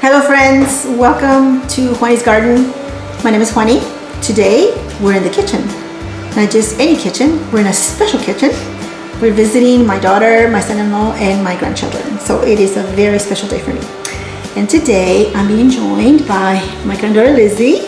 Hello friends, welcome to Juani's Garden. My name is Juani. Today we're in the kitchen. Not just any kitchen, we're in a special kitchen. We're visiting my daughter, my son-in-law, and my grandchildren. So it is a very special day for me. And today I'm being joined by my granddaughter Lizzie.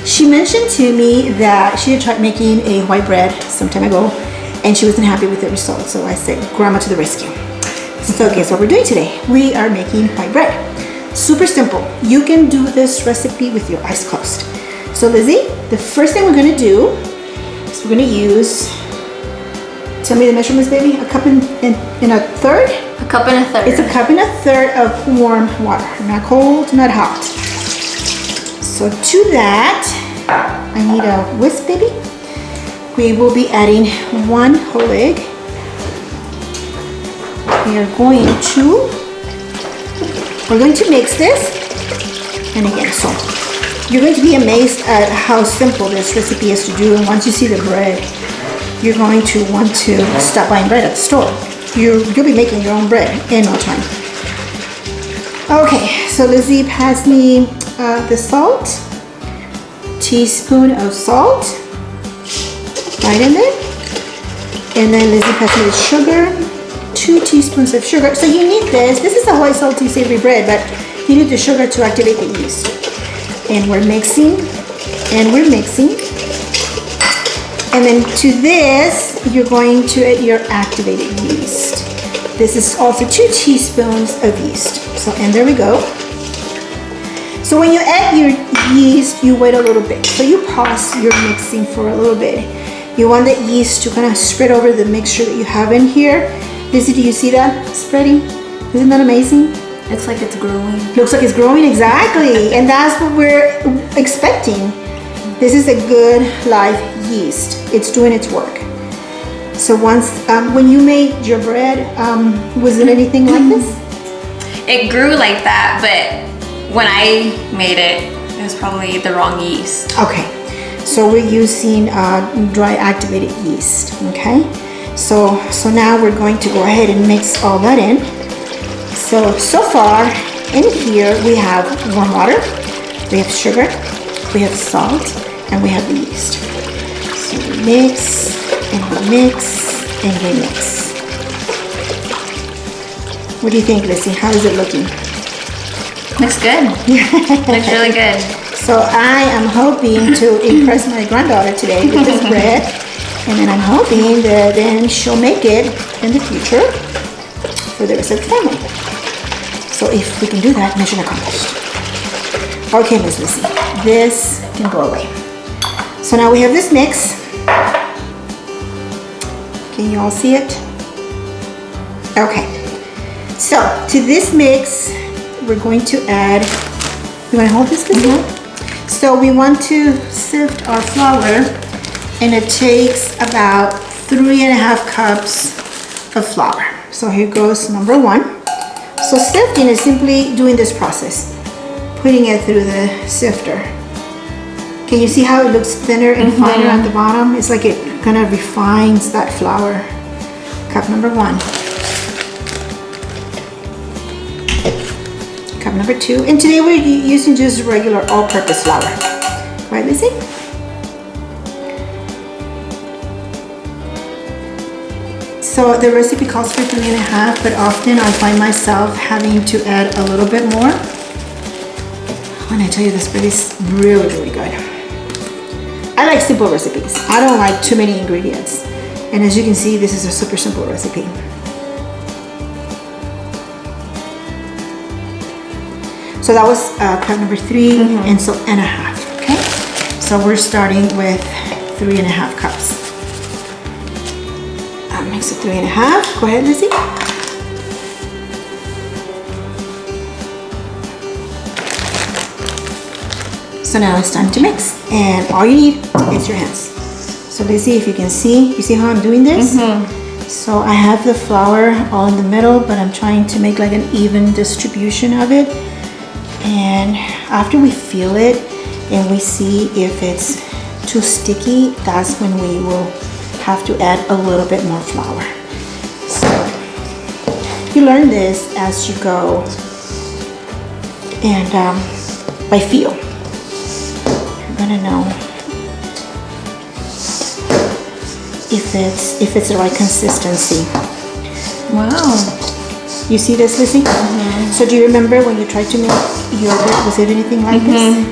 She mentioned to me that she had tried making a white bread some time ago and she wasn't happy with the results. So I said, Grandma to the rescue. So guess what we're doing today? We are making white bread. Super simple. You can do this recipe with your eyes closed. So Lizzie, the first thing we're gonna do is we're gonna use, tell me the measurements, baby, a cup and a third? A cup and a third. It's a cup and a third of warm water. Not cold, not hot. So to that, I need a whisk, baby. We will be adding 1 whole egg. We're going to mix this. And again, so you're going to be amazed at how simple this recipe is to do. And once you see the bread, you're going to want to stop buying bread at the store. You'll be making your own bread in no time. Okay, so Lizzie passed me the salt. Teaspoon of salt. Right in there. And then Lizzie passed me the sugar. 2 teaspoons of sugar. So you need this. This is a white salty savory bread, but you need the sugar to activate the yeast. And we're mixing, and we're mixing. And then to this, you're going to add your activated yeast. This is also 2 teaspoons of yeast. So, and there we go. So when you add your yeast, you wait a little bit. So you pause your mixing for a little bit. You want the yeast to kind of spread over the mixture that you have in here. Lizzie, do you see that spreading? Isn't that amazing? Looks like it's growing. Looks like it's growing, exactly. And that's what we're expecting. This is a good live yeast. It's doing its work. So once, when you made your bread, was it anything like this? It grew like that, but when I made it, it was probably the wrong yeast. Okay, so we're using dry activated yeast, okay? So now we're going to go ahead and mix all that in. So far in here we have warm water, we have sugar, we have salt, and we have the yeast. So we mix, and we mix, and we mix. What do you think, Lizzie? How is it looking? Looks good. Looks really good. So I am hoping to impress my granddaughter today with this bread. And then I'm hoping that then she'll make it in the future for the rest of the family. So if we can do that, mission accomplished. Okay, Miss Lizzie, this can go away. So now we have this mix. Can you all see it? Okay. So to this mix, we're going to add, you want to hold this, Lizzie? Mm-hmm. So we want to sift our flour. And it takes about 3.5 cups of flour. So here goes number 1. So sifting is simply doing this process, putting it through the sifter. Can you see how it looks thinner and finer at the bottom? It's like it kind of refines that flour. Cup number 1. Cup number 2. And today we're using just regular all-purpose flour. Right, Lizzie? So the recipe calls for 3.5, but often I find myself having to add a little bit more. When I tell you this bread is really, really good. I like simple recipes. I don't like too many ingredients. And as you can see, this is a super simple recipe. So that was cup number 3 and a half, okay? So we're starting with 3.5 cups. Mix it 3.5. Go ahead, Lizzie. So now it's time to mix. And all you need is your hands. So Lizzie, if you can see, you see how I'm doing this? So I have the flour all in the middle, but I'm trying to make like an even distribution of it. And after we feel it and we see if it's too sticky, that's when we will have to add a little bit more flour. So you learn this as you go and by feel. You're gonna know if it's the right consistency. Wow. You see this, Lizzie? Mm-hmm. So do you remember when you tried to make yogurt? Was it anything like this?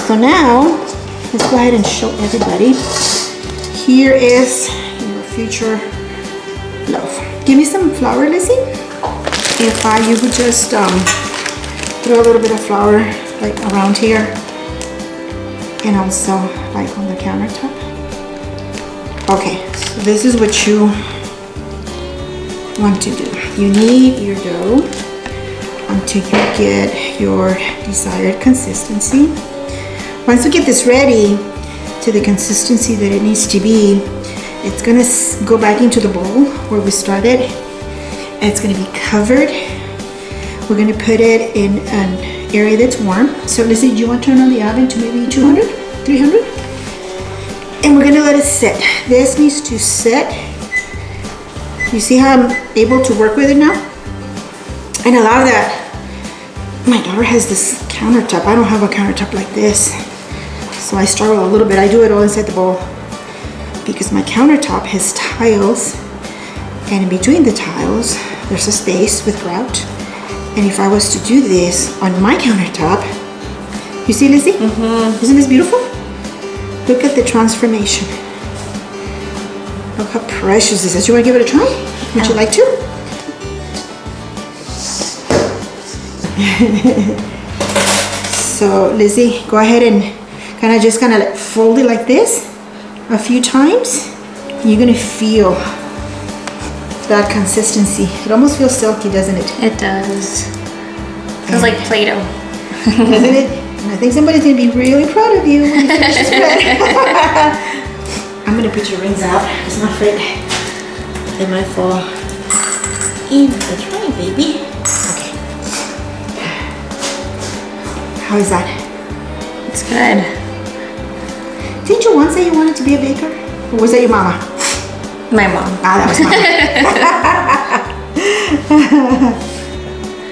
So now, let's go ahead and show everybody. Here is your future loaf. Give me some flour, Lizzie. If you would just throw a little bit of flour like around here, and also like on the countertop. Okay, so this is what you want to do. You knead your dough until you get your desired consistency. Once you get this ready to the consistency that it needs to be, it's gonna go back into the bowl where we started, and it's gonna be covered. We're gonna put it in an area that's warm. So Lizzie, do you want to turn on the oven to maybe 200, 300? And we're gonna let it sit. This needs to sit. You see how I'm able to work with it now? And a lot of that, my daughter has this countertop. I don't have a countertop like this. So I struggle a little bit. I do it all inside the bowl because my countertop has tiles, and in between the tiles, there's a space with grout. And if I was to do this on my countertop, you see, Lizzie? Isn't this beautiful? Look at the transformation. Look how precious this is. You want to give it a try? Would you like to? So Lizzie, go ahead and kind of like fold it like this a few times. You're gonna feel that consistency. It almost feels silky, doesn't it? It does. Feels like Play-Doh. Doesn't it? And I think somebody's gonna be really proud of you when you finish this bread. I'm gonna put your rings out because I'm afraid they might fall in the tray, baby. Okay. How is that? It's good. Didn't you once say you wanted to be a baker? Or was that your mama? My mom. Ah, that was mama.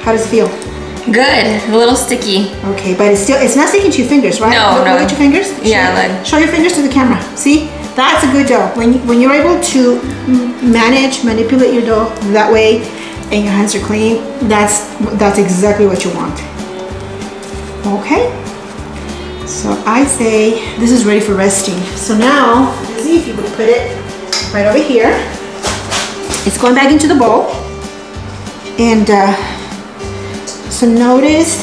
How does it feel? Good. A little sticky. Okay, but it's not sticking to your fingers, right? No, Look no. at your fingers. Show your fingers to the camera. See? That's a good dough. When you're able to manipulate your dough that way, and your hands are clean, that's exactly what you want. Okay? So I say this is ready for resting. So now, Lizzie, if you would put it right over here. It's going back into the bowl. And so notice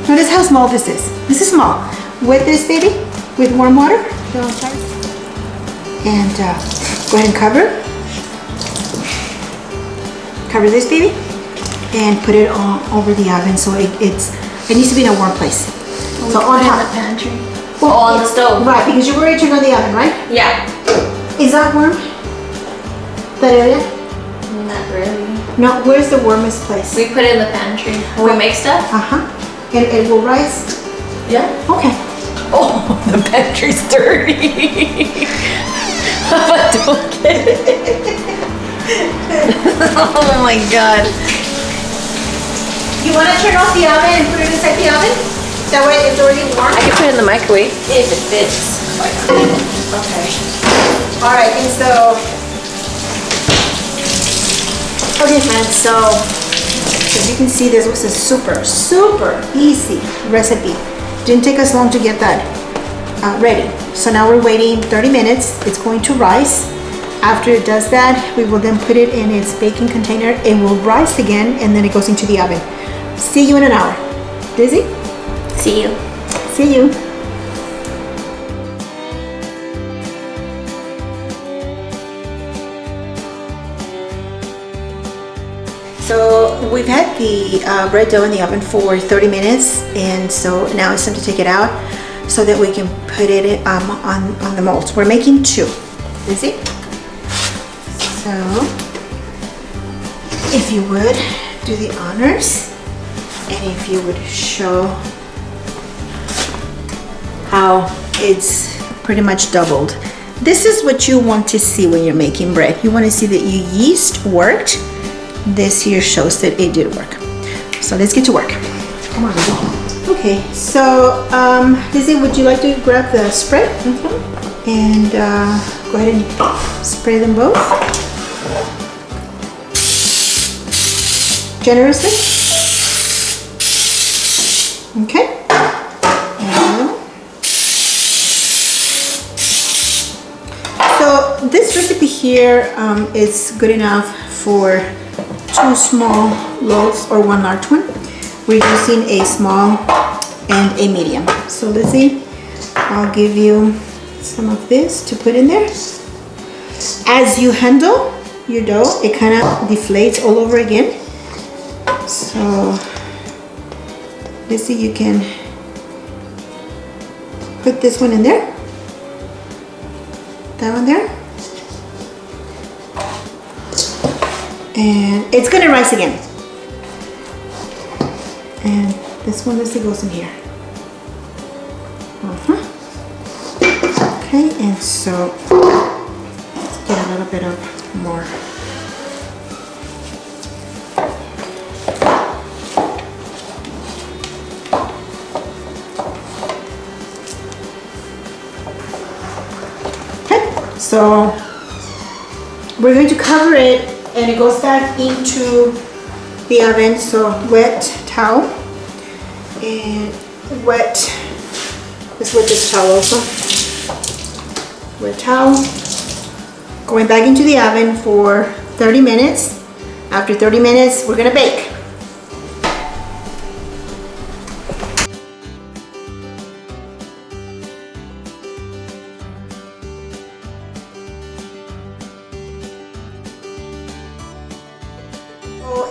how small this is. This is small. With this, baby, with warm water. And go ahead and cover this, baby, and put it on over the oven so it needs to be in a warm place. So on top. In the pantry. Well, on the stove. Right, because you already turned on the oven, right? Yeah. Is that warm? That area? Not really. No, where's the warmest place? We put it in the pantry. When we make stuff? And it will rise? Yeah. Okay. Oh, the pantry's dirty. But don't get it. Oh my god. You want to turn off the oven and put it inside the oven? That way it's already warm? I can put it in the microwave if it fits. Okay. Alright, and so... Okay, friends, so as you can see, this was a super easy recipe. Didn't take us long to get that ready. So now we're waiting 30 minutes. It's going to rise. After it does that, we will then put it in its baking container. It will rise again, and then it goes into the oven. See you in an hour. Dizzy? See you. See you. So we've had the bread dough in the oven for 30 minutes, and so now it's time to take it out so that we can put it on the molds. We're making 2. You see? So if you would do the honors, and if you would show how it's pretty much doubled. This is what you want to see when you're making bread. You want to see that your yeast worked this here shows that it did work. So let's get to work. Come on, Lizzie. Okay, so Lizzie, would you like to grab the spread? And go ahead and spray them both. Generously. Okay. So this recipe here is good enough for 2 small loaves or 1 large one. We're using a small and a medium. So let's see, I'll give you some of this to put in there. As you handle your dough, it kind of deflates all over again. So let's see, you can put this one in there, that one there, and it's gonna rise again. And this one, let's see, goes in here. Okay, and so let's get a little bit of more. So we're going to cover it, and it goes back into the oven. So wet towel and wet. Let's wet this towel also. Wet towel. Going back into the oven for 30 minutes. After 30 minutes, we're gonna bake.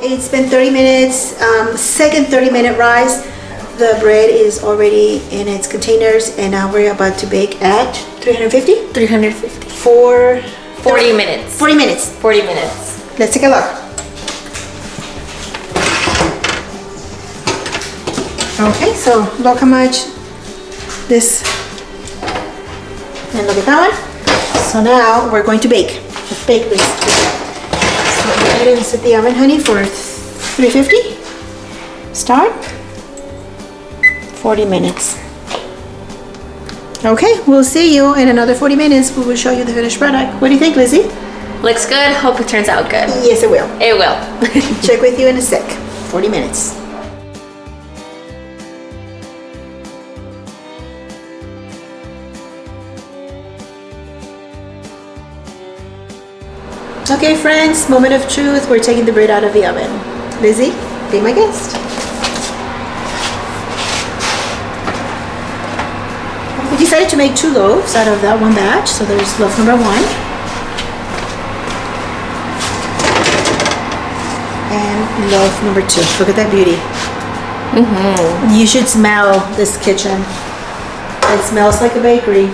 It's been 30 minutes, second 30-minute rise. The bread is already in its containers, and now we're about to bake at 350? 350. For 40 minutes. 40 minutes. 40 minutes. Let's take a look. Okay, so look how much this, and look at that one. So now we're going to bake. Let's bake this. So go ahead and set the oven, honey, for 350. Start. 40 minutes. Okay, we'll see you in another 40 minutes. We will show you the finished product. What do you think, Lizzie? Looks good. Hope it turns out good. Yes, it will. It will. Check with you in a sec. 40 minutes. Okay, friends, moment of truth. We're taking the bread out of the oven. Lizzie, be my guest. We decided to make 2 loaves out of that one batch. So there's loaf number 1. And loaf number 2. Look at that beauty. You should smell this kitchen. It smells like a bakery.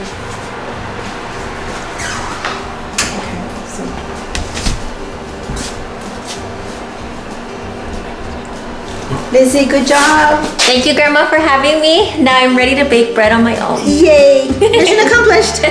Lizzie, good job. Thank you, Grandma, for having me. Now I'm ready to bake bread on my own. Yay! Mission accomplished.